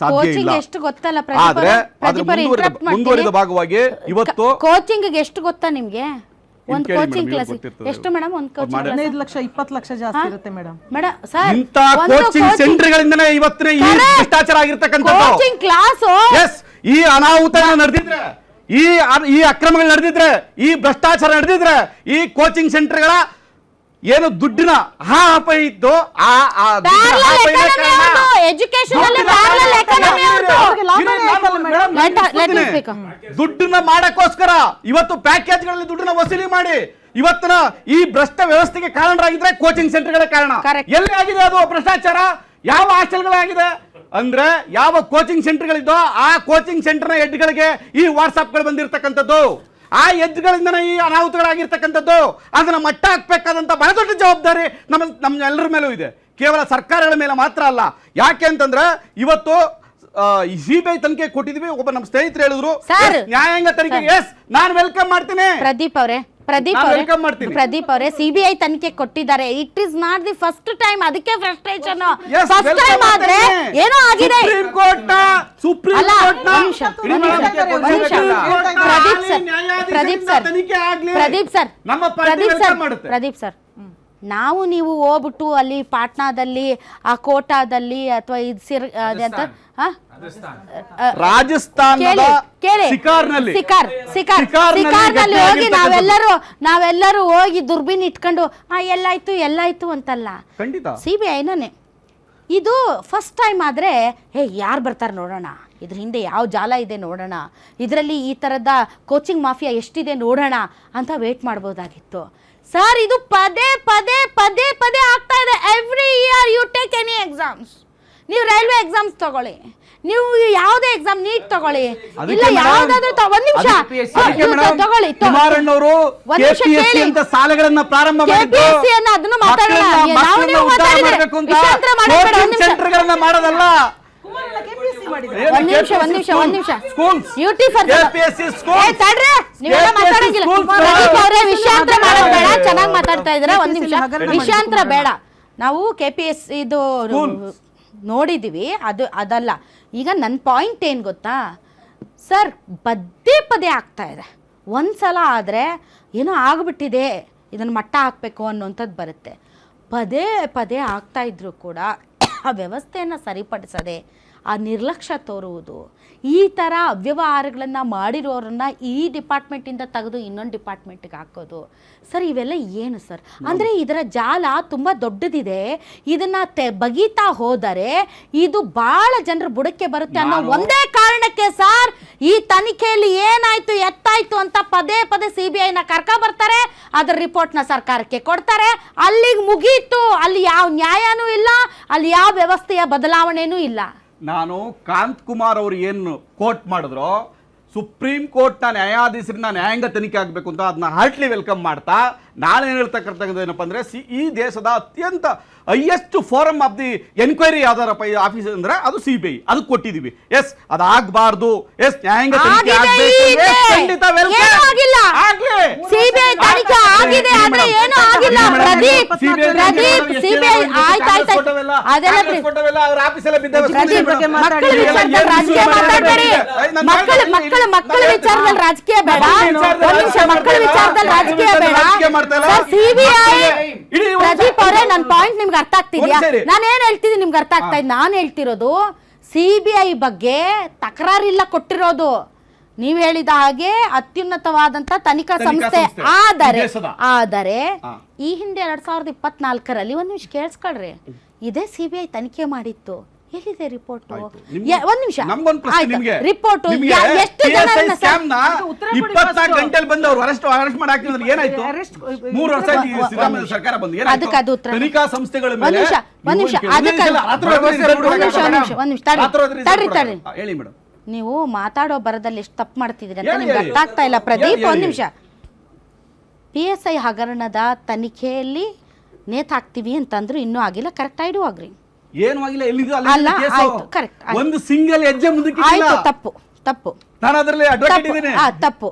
ಸಾಧ್ಯ ಇಲ್ಲ. ಎಷ್ಟು ಗೊತ್ತಲ್ಲ ಆದ್ರೆ ಮುಂದುವರಿದ ಭಾಗವಾಗಿ ಇವತ್ತು ಕೋಚಿಂಗ್ ಎಷ್ಟು ಗೊತ್ತಾ ನಿಮ್ಗೆ? ಒಂದು ಕೋಚಿಂಗ್ ಕ್ಲಾಸ್ ಎಷ್ಟು ಮೇಡಮ್? ಒಂದು ಕೋಚಿಂಗ್ 15 ಲಕ್ಷ 20 ಲಕ್ಷ ಜಾಸ್ತಿ ಇರುತ್ತೆ ಮೇಡಮ್. ಮೇಡಮ್ ಸರ್, ಇಂತ ಕೋಚಿಂಗ್ ಸೆಂಟರ್ ಗಳಿಂದನೇ ಇವತ್ತಿನ ಈ ಭ್ರಷ್ಟಾಚಾರ ಆಗಿರ್ತಕ್ಕಂಥದ್ದು. ಕೋಚಿಂಗ್ ಕ್ಲಾಸ್ ಈ ಅನಾಹುತ ನಡೆದಿದ್ರೆ, ಈ ಅಕ್ರಮಗಳು ನಡೆದಿದ್ರೆ, ಈ ಭ್ರಷ್ಟಾಚಾರ ನಡೆದಿದ್ರೆ, ಈ ಕೋಚಿಂಗ್ ಸೆಂಟರ್ಗಳ ಏನು ದುಡ್ಡಿನ ಹಾಪ ಇತ್ತು ದುಡ್ಡನ್ನ ಮಾಡಕ್ಕೋಸ್ಕರ ಇವತ್ತು ಪ್ಯಾಕೇಜ್ಗಳಲ್ಲಿ ದುಡ್ಡನ್ನ ವಸೂಲಿ ಮಾಡಿ ಇವತ್ತಿನ ಈ ಭ್ರಷ್ಟ ವ್ಯವಸ್ಥೆಗೆ ಕಾರಣರಾಗಿದ್ರೆ ಕೋಚಿಂಗ್ ಸೆಂಟರ್ಗಳೇ ಕಾರಣ. ಎಲ್ಲಿ ಆಗಿದೆ ಅದು ಭ್ರಷ್ಟಾಚಾರ? ಯಾವ ಹಾಸ್ಟೆಲ್ಗಳಾಗಿದೆ ಅಂದ್ರೆ ಯಾವ ಕೋಚಿಂಗ್ ಸೆಂಟರ್ಗಳಿದ್ದೋ ಆ ಕೋಚಿಂಗ್ ಸೆಂಟರ್ನ ಹೆಡ್ಗಳಿಗೆ ಈ ವಾಟ್ಸಾಪ್ಗಳು ಬಂದಿರತಕ್ಕಂಥದ್ದು. ಆ ಹೆಜ್ಗಳಿಂದನೇ ಈ ಅನಾಹುತಗಳಾಗಿರ್ತಕ್ಕಂಥದ್ದು. ಅದನ್ನ ಮಟ್ಟ ಹಾಕ್ಬೇಕಾದಂತ ಬಹಳ ದೊಡ್ಡ ಜವಾಬ್ದಾರಿ ನಮ್ಮ ಎಲ್ಲರ ಮೇಲೂ ಇದೆ, ಕೇವಲ ಸರ್ಕಾರಗಳ ಮೇಲೆ ಮಾತ್ರ ಅಲ್ಲ. ಯಾಕೆ ಅಂತಂದ್ರೆ ಇವತ್ತು ಸಿಬಿಐ ತನಿಖೆ ಕೊಟ್ಟಿದ್ವಿ. ಒಬ್ಬ ನಮ್ಮ ಸ್ನೇಹಿತರು ಹೇಳಿದ್ರು ನ್ಯಾಯಾಂಗ ತನಿಖೆಗೆ ನಾನು ವೆಲ್ಕಮ್ ಮಾಡ್ತೀನಿ. ಪ್ರದೀಪ್ ಅವರೇ ಸಿಬಿಐ ತನಿಖೆ ಕೊಟ್ಟಿದ್ದಾರೆ. It is not the first time. ಅದಕ್ಕೆ ಫ್ರಸ್ಟ್ರೇಷನ್. ಫಸ್ಟ್ ಟೈಮ್ ಆದ್ರೆ ಏನೋ ಆಗಿದೆ. ಪ್ರದೀಪ್ ಸರ್, ನಾವು ನೀವು ಹೋಗ್ಬಿಟ್ಟು ಅಲ್ಲಿ ಪಾಟ್ನಾದಲ್ಲಿ, ಆ ಕೋಟಾದಲ್ಲಿ ಅಥವಾ ರಾಜಸ್ಥಾನದ ಸಿಕಾರ್ನಲ್ಲಿ ಹೋಗಿ ನಾವೆಲ್ಲರೂ ಹೋಗಿ ದುರ್ಬಿನ್ ಇಟ್ಕೊಂಡು ಎಲ್ಲಾಯ್ತು ಅಂತಲ್ಲ. ಸಿಬಿಐನೇ ಇದು ಫಸ್ಟ್ ಟೈಮ್ ಆದ್ರೆ ಯಾರು ಬರ್ತಾರೆ ನೋಡೋಣ, ಇದ್ರ ಹಿಂದೆ ಯಾವ ಜಾಲ ಇದೆ ನೋಡೋಣ, ಇದರಲ್ಲಿ ಈ ಥರದ ಕೋಚಿಂಗ್ ಮಾಫಿಯಾ ಎಷ್ಟಿದೆ ನೋಡೋಣ ಅಂತ ವೇಟ್ ಮಾಡ್ಬೋದಾಗಿತ್ತು. ಸರ್, ಇದು ಪದೇ ಆಗ್ತಾ ಇದೆ. Every year you take any exams. ನೀವು ರೈಲ್ವೆ ಎಕ್ಸಾಮ್ಸ್ ತಗೊಳ್ಳಿ, ನೀವು ಯಾವುದೇ ಎಕ್ಸಾಮ್, ನೀಟ್ ತಗೊಳ್ಳಿ, ಇಲ್ಲ ಯಾವ್ದಾದ್ರು ಒಂದ್ ನಿಮಿಷ ತಗೊಳ್ಳಿ. ಸಾಲಗಳನ್ನ ಪ್ರಾರಂಭ ಅದನ್ನು ಮಾತಾಡೋಣ. ಮಾಡೋದಲ್ಲ. ಒಂದ್ ನಿಮಿಷ ಯುಟಿ ಫಾರ್ ನೀವೆಲ್ಲ ಮಾತಾಡಂಗಿಲ್ಲ. ವಿಷಯಾಂತರ ಮಾಡೋದು ಬೇಡ. ಚೆನ್ನಾಗಿ ಮಾತಾಡ್ತಾ ಇದ್ದೀರಾ. ಒಂದ್ ನಿಮಿಷ, ವಿಷಯಾಂತರ ಬೇಡ. ನಾವು KPS ಇದು ನೋಡಿದೀವಿ, ಅದಲ್ಲ. ಈಗ ನನ್ನ ಪಾಯಿಂಟ್ ಏನು ಗೊತ್ತಾ ಸರ್, ಪದೇ ಆಗ್ತಾ ಇದೆ. ಒಂದ್ಸಲ ಆದರೆ ಏನೋ ಆಗ್ಬಿಟ್ಟಿದೆ, ಇದನ್ನು ಮಟ್ಟ ಹಾಕಬೇಕು ಅನ್ನೋಂಥದ್ದು ಬರುತ್ತೆ. ಪದೇ ಆಗ್ತಾ ಇದ್ರು ಕೂಡ ಆ ವ್ಯವಸ್ಥೆಯನ್ನು ಸರಿಪಡಿಸದೆ ಆ ನಿರ್ಲಕ್ಷ್ಯ ತೋರುವುದು, ಈ ಥರ ಅವ್ಯವಹಾರಗಳನ್ನು ಮಾಡಿರೋರನ್ನ ಈ ಡಿಪಾರ್ಟ್ಮೆಂಟಿಂದ ತೆಗೆದು ಇನ್ನೊಂದು ಡಿಪಾರ್ಟ್ಮೆಂಟ್ಗೆ ಹಾಕೋದು ಸರ್, ಇವೆಲ್ಲ ಏನು ಸರ್? ಅಂದರೆ ಇದರ ಜಾಲ ತುಂಬ ದೊಡ್ಡದಿದೆ. ಇದನ್ನು ಬಗೀತಾ ಹೋದರೆ ಇದು ಭಾಳ ಜನರ ಬುಡಕ್ಕೆ ಬರುತ್ತೆ ಅನ್ನೋ ಒಂದೇ ಕಾರಣಕ್ಕೆ ಸರ್ ಈ ತನಿಖೆಯಲ್ಲಿ ಏನಾಯ್ತು ಎತ್ತಾಯ್ತು ಅಂತ ಪದೇ CBIನ ಬರ್ತಾರೆ. ಅದರ ರಿಪೋರ್ಟ್ನ ಸರ್ಕಾರಕ್ಕೆ ಕೊಡ್ತಾರೆ. ಅಲ್ಲಿಗೆ ಮುಗೀತು. ಅಲ್ಲಿ ಯಾವ ನ್ಯಾಯನೂ ಇಲ್ಲ, ಅಲ್ಲಿ ಯಾವ ವ್ಯವಸ್ಥೆಯ ಬದಲಾವಣೆನೂ ಇಲ್ಲ. ನಾನು ಕಾಂತ್ ಕುಮಾರ್ ಅವರು ಏನು ಕೋರ್ಟ್ ಮಾಡಿದ್ರು, ಸುಪ್ರೀಂ ಕೋರ್ಟ್ನ ನ್ಯಾಯಾಧೀಶರಿಂದ ನ್ಯಾಯಾಂಗ ತನಿಖೆ ಆಗಬೇಕು ಅಂತ ಅದನ್ನ ಹಾರ್ಟ್ಲಿ ವೆಲ್ಕಮ್ ಮಾಡ್ತಾ, ನಾಳೆ ಹೇಳ್ತಕ್ಕಂಥದ್ದು ಏನಪ್ಪ ಅಂದರೆ ಈ ದೇಶದ ಅತ್ಯಂತ highest forum of the enquiry ಯಾವ್ದಾರಪ್ಪ ಆಫೀಸ್ ಅಂದ್ರೆ ಅದು CBI. ಅದು ಕೊಟ್ಟಿದ್ದೀವಿ. ಅದಾಗಬಾರ್ದು. ನ್ಯಾಯಾಂಗ ತನಿಖೆ ಖಂಡಿತ ಮಕ್ಕಳ ವಿಚಾರದಲ್ಲಿ ರಾಜಕೀಯ ಬೇಡ. ಮಕ್ಕಳ ವಿಚಾರದಲ್ಲಿ ರಾಜಕೀಯ ಬೇಡ. ಪ್ರದೀಪ್ ಅವರೇ, ನನ್ನ ಪಾಯಿಂಟ್ ನಿಮ್ಗೆ ಅರ್ಥ ಆಗ್ತಿದ್ಯಾ? ನಾನು ಏನ್ ಹೇಳ್ತಿದ್ದೀನಿ ನಿಮ್ಗೆ ಅರ್ಥ ಆಗ್ತಾ ಇದೆ? ನಾನು ಹೇಳ್ತಿರೋದು CBI ಬಗ್ಗೆ ತಕರಾರಿಲ್ಲ ಕೊಟ್ಟಿರೋದು. ನೀವು ಹೇಳಿದ ಹಾಗೆ ಅತ್ಯುನ್ನತವಾದಂತ ತನಿಖಾ ಸಂಸ್ಥೆ. ಆದರೆ ಈ ಹಿಂದೆ 2024ರಲ್ಲಿ ಒಂದ್ ನಿಮಿಷ ಕೇಳಿಸ್ಕೊಳ್ರಿ, ಇದೇ CBI ತನಿಖೆ ಮಾಡಿತ್ತು. ಎಲ್ಲಿದೆ ರಿಪೋರ್ಟ್? ಒಂದ್ ನಿಮಿಷ, ರಿಪೋರ್ಟ್ ಎಷ್ಟು ಜನ 24 ಗಂಟೆಯಲ್ಲಿ ಬಂದು ಅವ್ರು ಅರೆಸ್ಟ್ ಮಾಡಿ ಹಾಕಿದ್ರೆ ಏನಾಯ್ತು? 3 ವರ್ಷ ಸರ್ಕಾರ ಬಂದು ಏನಾಯ್ತು? ತನಿಖಾ ಸಂಸ್ಥೆಗಳ ಮೇಲೆ ಹೇಳಿ ಮೇಡಮ್. ನೀವು ಮಾತಾಡೋ ಬರದಲ್ಲಿ ಎಷ್ಟು ತಪ್ಪು ಮಾಡ್ತಿದ್ರಿ ಅಂತ ನಿಮ್ಗೆ ಅರ್ಥ ಆಗ್ತಾ ಇಲ್ಲ. ಪ್ರದೀಪ್, ಒಂದ್ ನಿಮಿಷ. PSI ಹಗರಣದ ತನಿಖೆಯಲ್ಲಿ ನೇತಾಕ್ತಿವಿ ಅಂತಂದ್ರು ಇನ್ನೂ ಆಗಿಲ್ಲ. ಕರೆಕ್ಟ್ ಆಯ್ಡು ಆಗ್ರಿ. ಏನು ಆಗಿಲ್ಲ. ಒಂದು ಸಿಂಗಲ್ ಹೆಜ್ಜೆ ಮುಂದಕ್ಕೆ ತಪ್ಪು. ನಾನು ಅದರಲ್ಲಿ ಅಡ್ವೊಕೇಟ್ ಇದ್ದೀನಿ. ತಪ್ಪು.